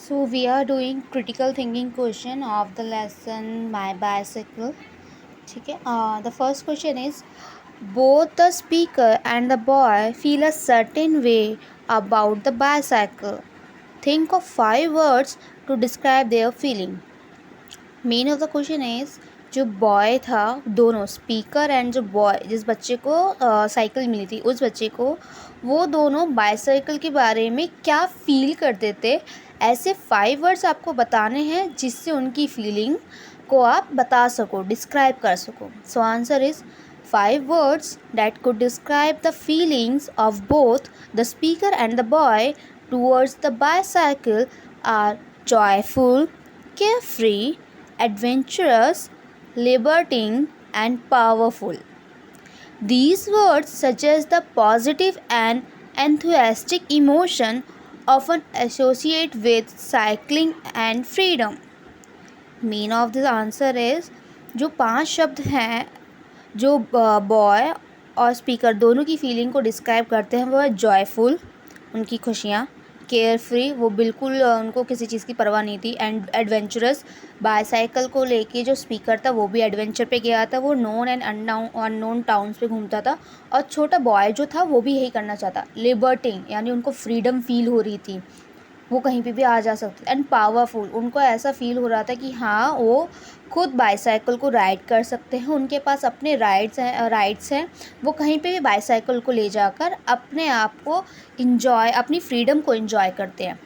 So we are doing critical thinking question of the lesson My Bicycle. ठीक है. The first question is, both the speaker and the boy feel a certain way about the bicycle. Think of 5 words to describe their feeling. Main of the question is, जो boy था, दोनों speaker and जो boy, जिस बच्चे को cycle मिली थी, उस बच्चे को वो दोनों बाईसाइकिल के बारे में क्या फील करते थे. ऐसे 5 वर्ड्स आपको बताने हैं जिससे उनकी फीलिंग को आप बता सको, डिस्क्राइब कर सको. So answer is 5 words that could describe the feelings of both the speaker and the boy towards the bicycle are joyful, carefree, adventurous, liberating, and powerful. These words suggest the positive and enthusiastic emotion often associated with cycling and freedom. Mean of this answer is, जो 5 शब्द हैं जो boy और speaker दोनों की feeling को describe करते हैं, वो है जॉयफुल, उनकी खुशियाँ, केयर फ्री, वो बिल्कुल उनको किसी चीज़ की परवाह नहीं थी, एंड एडवेंचरस, बाईसाइकिल को लेके जो स्पीकर था वो भी एडवेंचर पे गया था, वो नोन एंड अननोन टाउन्स पे घूमता था, और छोटा बॉय जो था वो भी यही करना चाहता. लिबर्टिंग यानी उनको फ्रीडम फील हो रही थी, वो कहीं पे भी आ जा सकते. एंड पावरफुल, उनको ऐसा फील हो रहा था कि हाँ वो खुद बाईसाइकिल को राइड कर सकते हैं, उनके पास अपने राइड्स हैं, वो कहीं पे भी बाईसाइकिल को ले जाकर अपने आप को इंजॉय, अपनी फ्रीडम को इंजॉय करते हैं.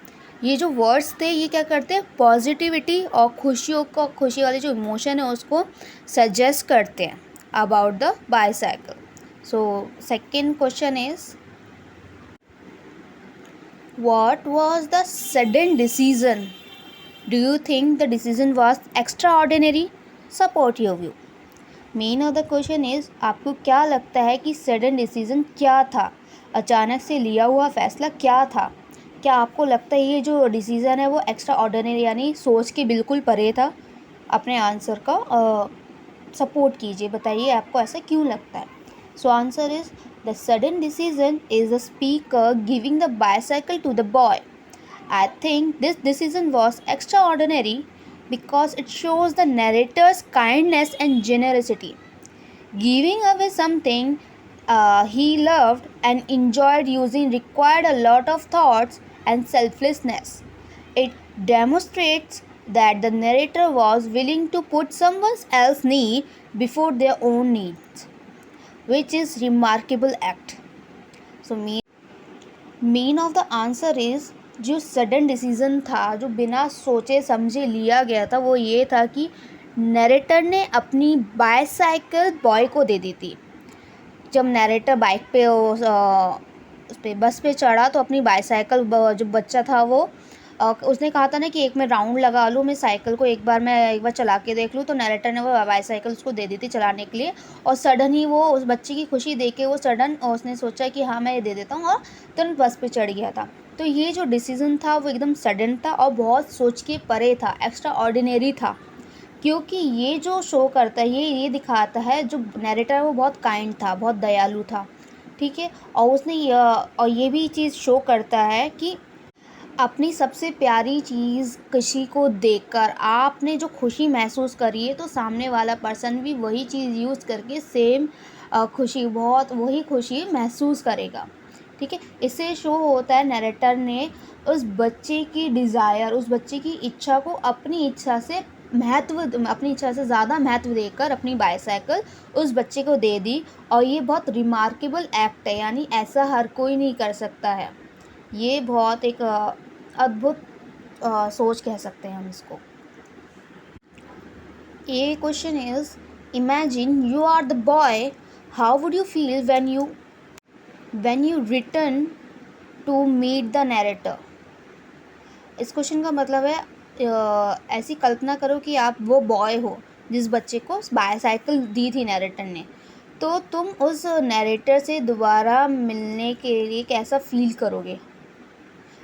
ये जो वर्ड्स थे ये क्या करते हैं, पॉजिटिविटी और खुशी वाले जो इमोशन है उसको सजेस्ट करते हैं about the bicycle. So second question is, what was the sudden decision? Do you think the decision was extraordinary? Support your view. Main of the question is, आपको क्या लगता है कि सडन डिसीजन क्या था, अचानक से लिया हुआ फैसला क्या था. क्या आपको लगता है ये जो डिसीज़न है वो एक्स्ट्रा ऑर्डिनरी यानी सोच के बिल्कुल परे था. अपने आंसर का सपोर्ट कीजिए, बताइए आपको ऐसा क्यों लगता है. So answer is, the sudden decision is the speaker giving the bicycle to the boy. I think this decision was extraordinary because it shows the narrator's kindness and generosity. Giving away something he loved and enjoyed using required a lot of thoughts and selflessness. It demonstrates that the narrator was willing to put someone else's need before their own needs, which is remarkable act. So mean of the answer is, जो sudden decision था, जो बिना सोचे समझे लिया गया था, वो ये था कि नरेटर ने अपनी बाईसाइकिल बॉय को दे दी थी. जब नरेटर बाइक पे उस पे बस पे चढ़ा तो अपनी बाईसाइकिल, जो बच्चा था वो उसने कहा था ना कि एक मैं राउंड लगा लूँ, मैं साइकिल को एक बार चला के देख लूँ, तो नरेटर ने वो बाईसाइकिल उसको दे दी थी चलाने के लिए. और सडन ही वो उस बच्चे की खुशी देख के वो सडन उसने सोचा कि हाँ मैं ये दे देता हूँ, और तुरंत बस पे चढ़ गया था. तो ये जो डिसीज़न था वो एकदम सडन था और बहुत सोच के परे था, एक्स्ट्रा ऑर्डिनरी था, क्योंकि ये जो शो करता है ये दिखाता है, जो नरेटर है वो बहुत काइंड था, बहुत दयालु था. ठीक है. और ये भी चीज़ शो करता है कि अपनी सबसे प्यारी चीज़ किसी को देखकर आपने जो खुशी महसूस करी है, तो सामने वाला पर्सन भी वही चीज़ यूज़ करके सेम वही खुशी महसूस करेगा. ठीक है. इससे शो होता है नरेटर ने उस बच्चे की डिज़ायर, उस बच्चे की इच्छा को अपनी इच्छा से ज़्यादा महत्व देकर अपनी बाईसाइकिल उस बच्चे को दे दी. और ये बहुत रिमार्केबल एक्ट है, यानी ऐसा हर कोई नहीं कर सकता है. ये बहुत एक अद्भुत सोच कह सकते हैं हम इसको. ये question is, imagine you are the boy, how would you feel when you return to meet the narrator. इस क्वेश्चन का मतलब है, ऐसी कल्पना करो कि आप वो बॉय हो जिस बच्चे को बाईसाइकिल दी थी नरेटर ने, तो तुम उस नरेटर से दोबारा मिलने के लिए कैसा फील करोगे.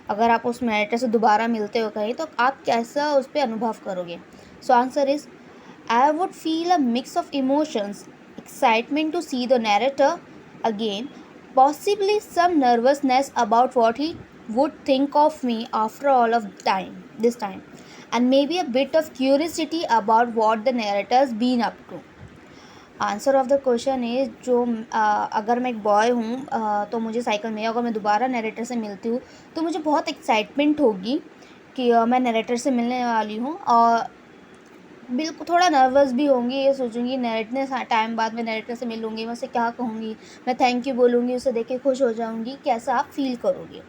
अगर आप उस नरेटर से दोबारा मिलते हो कहीं, तो आप कैसा उस पर अनुभव करोगे. So answer is, I would feel a mix of emotions, excitement to see the narrator again, possibly some nervousness about what he would think of me after all of this time, and maybe a bit of curiosity about what the narrator's been up to. Answer of the question is जो अगर मैं एक boy हूँ तो मुझे cycle में अगर मैं दोबारा नरेटर से मिलती हूँ तो मुझे बहुत एक्साइटमेंट होगी कि मैं नरेटर से मिलने वाली हूँ, और बिल्कुल थोड़ा नर्वस भी होंगी, ये सोचूंगी इतने टाइम बाद मैं नरेटर से मिलूँगी, मैं उसे क्या कहूँगी, मैं थैंक यू बोलूँगी, उसे देख के खुश हो जाऊँगी, कैसा आप फील करोगे,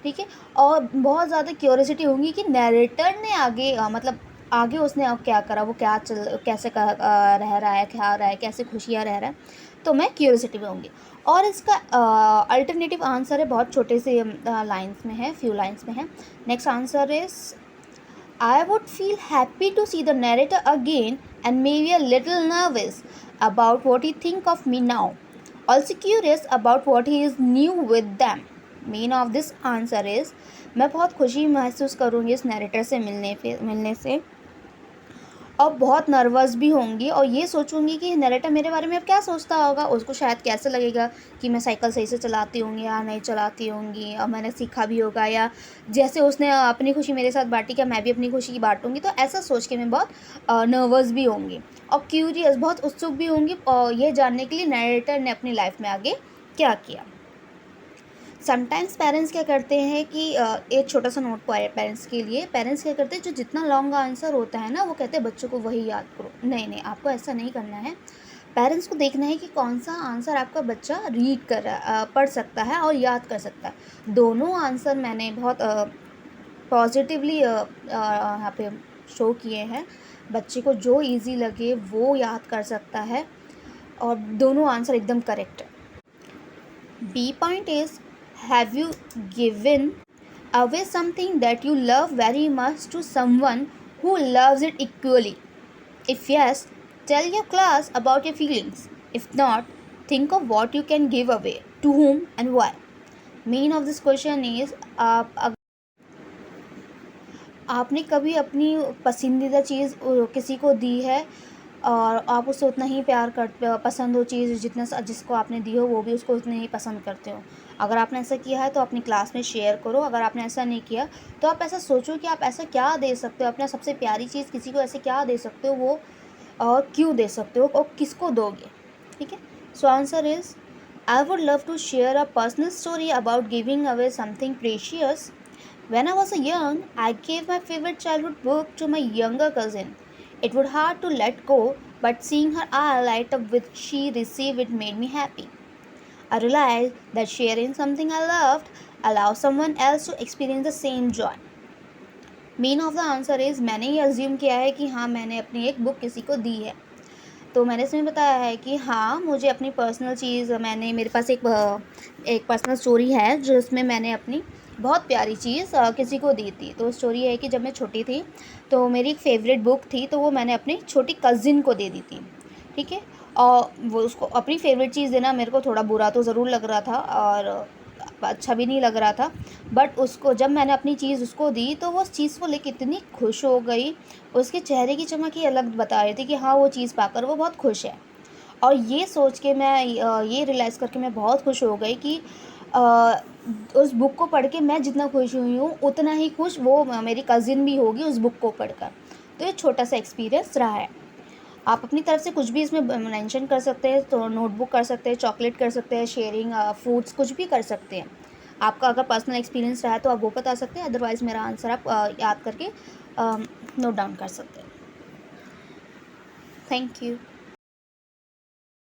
ठीक है। और बहुत ज़्यादा क्यूरियोसिटी होगी कि नरेटर ने आगे मतलब आगे उसने अब क्या करा, वो क्या कैसे रह रहा है, क्या रहा है, कैसे खुशियाँ रह रहा है, तो मैं क्यूरियोसिटी में होंगी। और इसका अल्टरनेटिव आंसर है बहुत छोटे से लाइंस में है, फ्यू लाइंस में है। Next answer is I would feel happy to see the narrator again and maybe a little nervous about what he think of me now. Also curious about what he is new with them. Mean of this answer is मैं बहुत खुशी महसूस करूँगी इस narrator से मिलने से, और बहुत नर्वस भी होंगी और ये सोचूंगी कि नरेटर मेरे बारे में अब क्या सोचता होगा, उसको शायद कैसे लगेगा कि मैं साइकिल सही से चलाती होंगी या नहीं चलाती होंगी, और मैंने सीखा भी होगा, या जैसे उसने अपनी खुशी मेरे साथ बांटी क्या मैं भी अपनी खुशी की बांटूंगी। तो ऐसा सोच के मैं बहुत नर्वस भी होंगी और क्यूरियस, बहुत उत्सुक भी होंगी और ये जानने के लिए नरेटर ने अपनी लाइफ में आगे क्या किया। समटाइम्स पेरेंट्स क्या करते हैं कि एक छोटा सा नोट पेरेंट्स के लिए, पेरेंट्स क्या करते हैं जो जितना लॉन्ग आंसर होता है ना वो कहते हैं बच्चों को वही याद करो। नहीं, आपको ऐसा नहीं करना है। पेरेंट्स को देखना है कि कौन सा आंसर आपका बच्चा रीड कर पढ़ सकता है और याद कर सकता है। दोनों आंसर मैंने बहुत पॉजिटिवली यहाँ पे शो किए हैं। बच्चे को जो ईजी लगे वो याद कर सकता है और दोनों आंसर एकदम करेक्ट है। B point is, have you given away something that you love very much to someone who loves it equally? If yes, tell your class about your feelings. If not, think of what you can give away, to whom and why. Mean of this question is, आपने कभी अपनी पसंदीदा चीज़ किसी को दी है और आप उससे उतना ही प्यार करते पसंद हो चीज़ जितना जिसको आपने दी हो वो भी उसको उतने ही पसंद करते हो। अगर आपने ऐसा किया है तो अपनी क्लास में शेयर करो। अगर आपने ऐसा नहीं किया तो आप ऐसा सोचो कि आप ऐसा क्या दे सकते हो, अपना सबसे प्यारी चीज़ किसी को ऐसे क्या दे सकते हो वो, और क्यों दे सकते हो और किसको दोगे, ठीक है। So answer is, I would love to share a personal story about giving away something precious. When I was young, I gave my favorite childhood book to my younger cousin. It was hard to let go, but seeing her eye light up when she received it made me happy. I realized that sharing something I loved allows someone else to experience the same joy. Mean of the answer is, मैंने ये assume किया है कि हाँ मैंने अपनी एक book किसी को दी है, तो मैंने इसमें बताया है कि हाँ मुझे अपनी पर्सनल चीज़, मेरे पास एक पर्सनल स्टोरी है जिसमें मैंने अपनी बहुत प्यारी चीज़ किसी को दी थी। तो स्टोरी है कि जब मैं छोटी थी तो मेरी एक फेवरेट बुक थी, तो वो मैंने अपनी छोटी कज़िन को दे दी थी, ठीक है। और वो उसको अपनी फेवरेट चीज़ देना मेरे को थोड़ा बुरा तो ज़रूर लग रहा था और अच्छा भी नहीं लग रहा था, बट उसको जब मैंने अपनी चीज़ उसको दी तो वो उस चीज़ को लेकर इतनी खुश हो गई, उसके चेहरे की चमक ही अलग बता रही थी कि हाँ वो चीज़ पाकर वो बहुत खुश है। और ये सोच के मैं ये रियलाइज़ करके मैं बहुत खुश हो गई कि उस बुक को पढ़ के मैं जितना खुश हुई हूँ उतना ही खुश वो मेरी कज़िन भी होगी उस बुक को पढ़कर। तो ये छोटा सा एक्सपीरियंस रहा है। आप अपनी तरफ से कुछ भी इसमें मेंशन कर सकते हैं, तो नोटबुक कर सकते हैं, चॉकलेट कर सकते हैं, शेयरिंग फूड्स कुछ भी कर सकते हैं। आपका अगर पर्सनल एक्सपीरियंस रहा है तो आप वो बता सकते हैं, अदरवाइज़ मेरा आंसर आप याद करके नोट डाउन कर सकते हैं। Thank you.